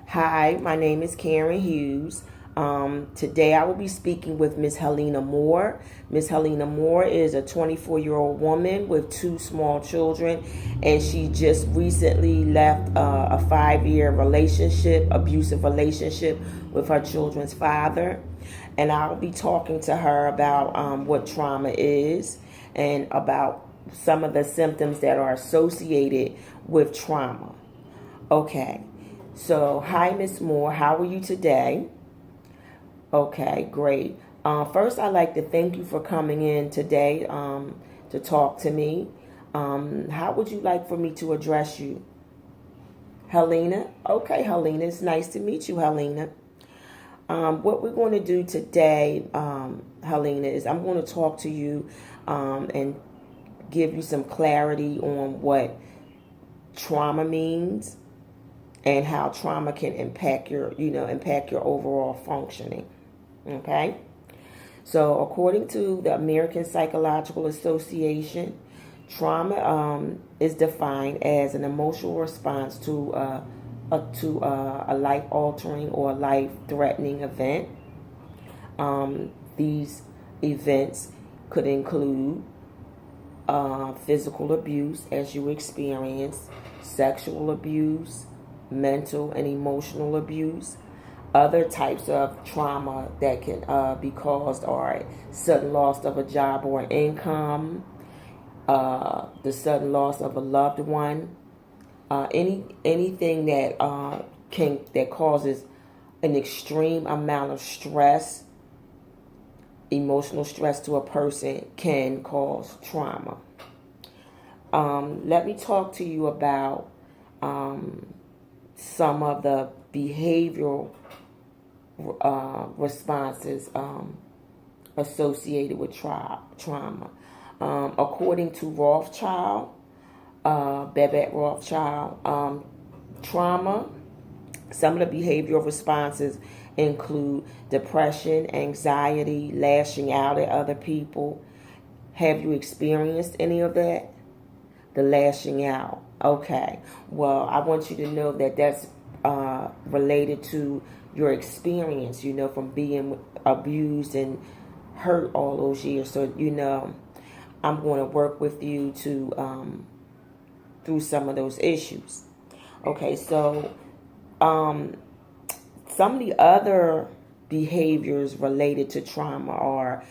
Hi, my name is Karen Hughes. Today I will be speaking with Miss Helena Moore. Miss Helena Moore is a 24-year-old woman with two small children, and she just recently left a 5-year relationship, abusive relationship with her children's father. And I'll be talking to her about what trauma is and about some of the symptoms that are associated with trauma. Okay. So, hi, Miss Moore. How are you today? Okay, great. First, I'd like to thank you for coming in today to talk to me. How would you like for me to address you? Helena? Okay, Helena. It's nice to meet you, Helena. What we're going to do today, Helena, is I'm going to talk to you and give you some clarity on what trauma means and how trauma can impact your overall functioning. Okay? So, according to the American Psychological Association, trauma is defined as an emotional response to a life-altering or life-threatening event. These events could include physical abuse, as you experience, sexual abuse, mental and emotional abuse. Other types of trauma that can be caused are sudden loss of a job or income, the sudden loss of a loved one, anything that causes an extreme amount of stress, emotional stress to a person can cause trauma. Let me talk to you about some of the behavioral responses associated with trauma. According to Rothschild, Babette Rothschild, trauma, some of the behavioral responses include depression, anxiety, lashing out at other people. Have you experienced any of that? The lashing out. Okay. Well, I want you to know that that's related to your experience, from being abused and hurt all those years. So, I'm going to work with you to through some of those issues. Okay, so some of the other behaviors related to trauma are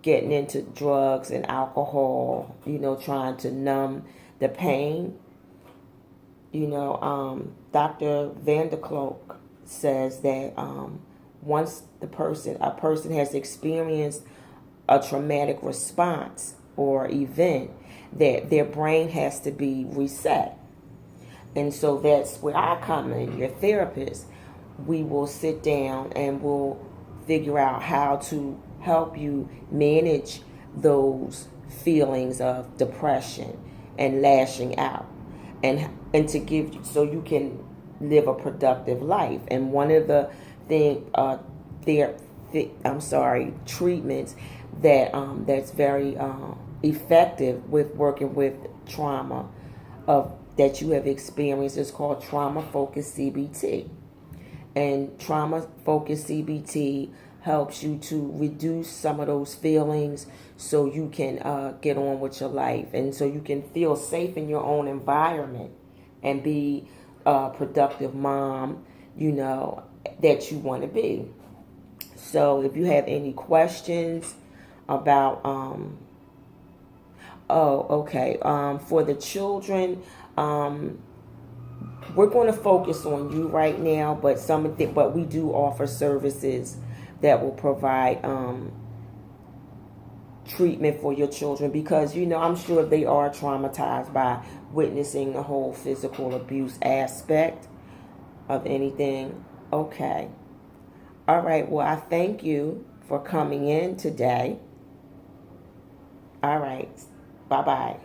getting into drugs and alcohol, trying to numb the pain. Dr. Vanderkolk says that once a person has experienced a traumatic response or event, that their brain has to be reset. And so that's where I come in, your therapist. We will sit down and we'll figure out how to help you manage those feelings of depression and lashing out, and to give you so you can live a productive life. And one of the treatments that's very effective with working with trauma of that you have experienced is called trauma focused CBT. And trauma focused CBT helps you to reduce some of those feelings so you can get on with your life, and so you can feel safe in your own environment and be a productive mom, that you want to be. So if you have any questions about, for the children, we're going to focus on you right now, but we do offer services that will provide treatment for your children, because I'm sure they are traumatized by witnessing the whole physical abuse aspect of anything. Okay. All right. Well, I thank you for coming in today. All right. Bye-bye.